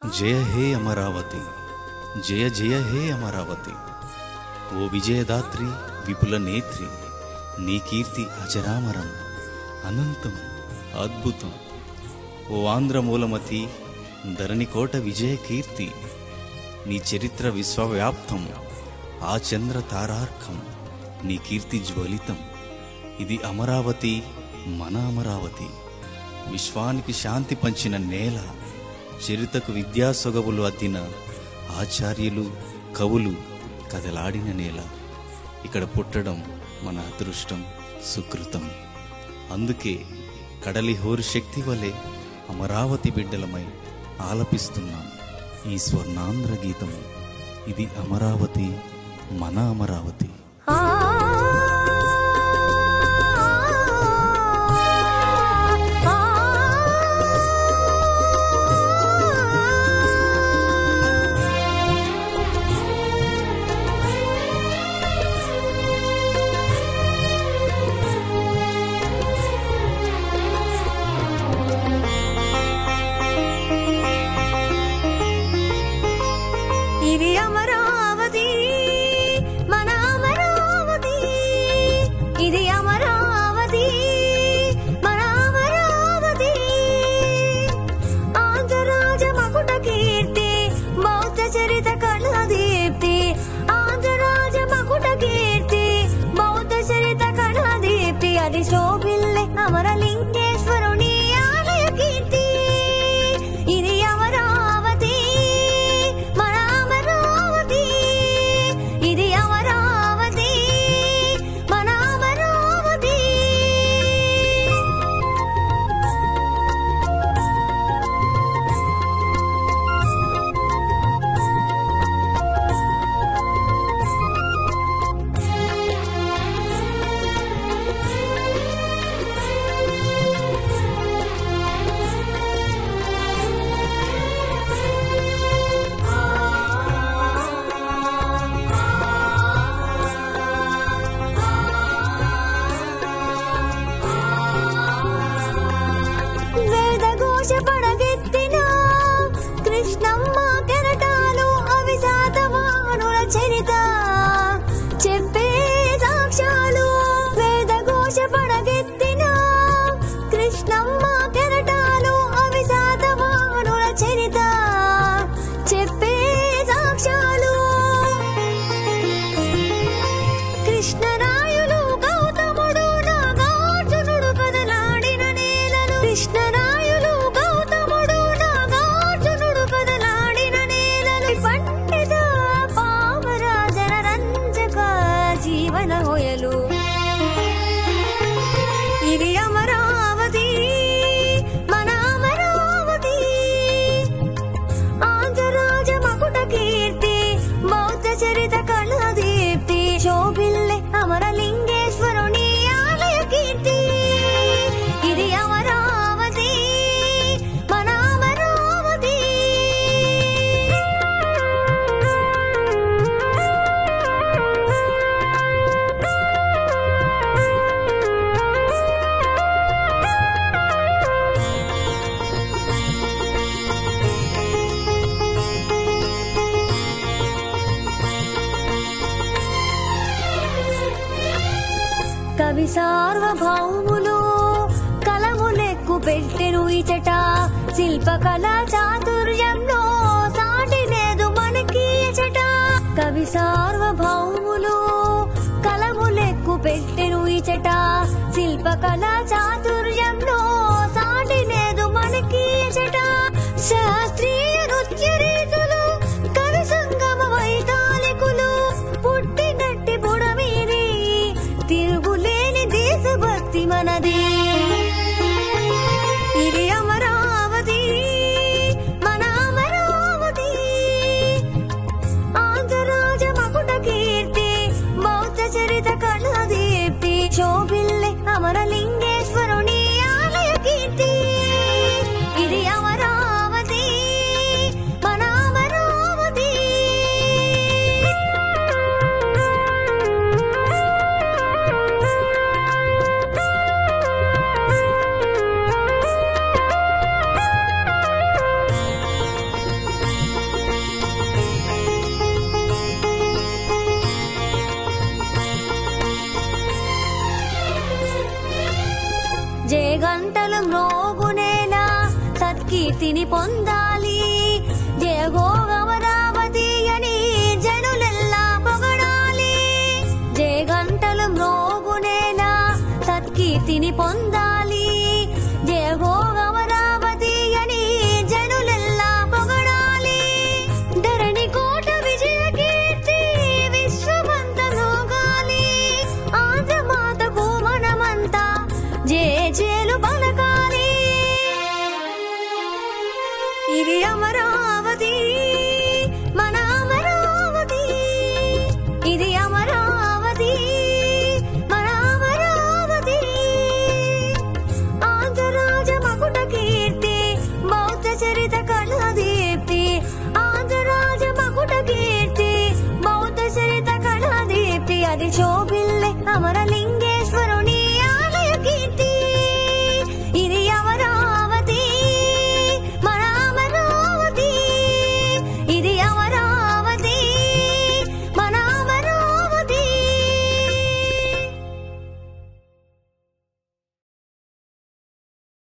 జయ హే అమరావతి, జయ జయ హే అమరావతి. ఓ విజయదాత్రి విపుల నేత్రి, నీ కీర్తి అజరామరం, అనంతం అద్భుతం. ఓ ఆంధ్రమూలమతి, ధరణికోట విజయ కీర్తి, నీ చరిత్ర విశ్వవ్యాప్తం, ఆ చంద్ర తారార్కం, నీ కీర్తి జ్వలితం. ఇది అమరావతి, మన అమరావతి. విశ్వానికి శాంతి పంచిన నేల, చరితకు విద్యాసొగవులు అద్దిన ఆచార్యులు కవులు కదలాడిన నేల. ఇక్కడ పుట్టడం మన అదృష్టం, సుకృతం. అందుకే కడలి హోరు శక్తి వలె అమరావతి బిడ్డలమై ఆలపిస్తున్నాం ఈ స్వర్ణాంధ్ర గీతము. ఇది అమరావతి, మన అమరావతి. ఇది అమరావతి, మన అమరావతి. ఇది అమరావతి, మన అమరావతి. ఆంధ్రరాజ మకుట కీర్తి, బౌద్ధ చరిత కళ దీప్తి. ఆంధ్రరాజ మకుట కీర్తి, బౌద్ధ చరిత కళ దీప్తి. అది శోభిల్లే అమరలింగేశ్వరుని ఆలయ కీర్తి. ఇది అమరావతి, మన అమరావతి. ఇది అమరావతి, మన అమరావతి. వేదఘోష పడగెత్తిన కృష్ణమ్మ కెరటాలు, అవి శాతవాహనుల చరిత చెప్పే సాక్ష్యాలు. వేదఘోష పడగెత్తిన కృష్ణమ్మ కెరటాలు, అవి శాతవాహనుల చరిత చెప్పే సాక్ష్యాలు. కృష్ణరాయులు గౌతముడు నాగార్జునుడు కదలాడిన నేలలు. కృష్ణరాయులు గౌతముడు నాగార్జునుడు కదలాడిన నేలలు. పండిత పామర జనరంజక జీవన హోయలు. ఇది అమరావతి, మన అమరావతి. ఆంధ్రరాజ మకుట కీర్తి, బౌద్ధ చరిత కళ దీప్తి. శోభిల్లే అమరలింగేశ్వరుని ఆలయ కీర్తి. ఇది అమరావతి, మన అమరావతి. కవి సార్వభౌములు కలములెక్కు పెట్టెను ఇచట. శిల్పకళా చాతుర్యంలో సాటి లేదు మనకి ఇచట. కవి సార్వభౌములు కలములెక్కు పెట్టెను ఇచట. శిల్పకళా చాతుర్యంలో సాటి లేదు మనకి ఇచట. శాస్త్రీయ నృత్య రీతులు, కవి సంగమ వైతాళికులు, పుట్టినట్టి బుడమీది, తిరుగులేని దేశభక్తి మనది. ఇది అమరావతి, మన అమరావతి. ఆంధ్రరాజ మకుట కీర్తి, బౌద్ధ చరిత కళ దీప్తి. శోభిల్లే అమరలింగేశ్వరుని ఆలయ కీర్తి. ఇది అమరావతి, మన అమరావతి. జయ గంటలు మ్రోగునేలా సత్కీర్తిని పొందాలి. జయ గోగమరావతి అని జనులెల్లా పొగడాలి. జయ గంటలు మ్రోగునేలా సత్కీర్తిని పొందాలి. జయ గోగమరావతి అని జనులెల్లా పొగడాలి. ధరణి కోట విజయ కీర్తి విశ్వమంతా లోగాలి. ఆంధ్రమాతకు మనమంతా జయ జయలు పలకాలి. ఇది అమరావతి.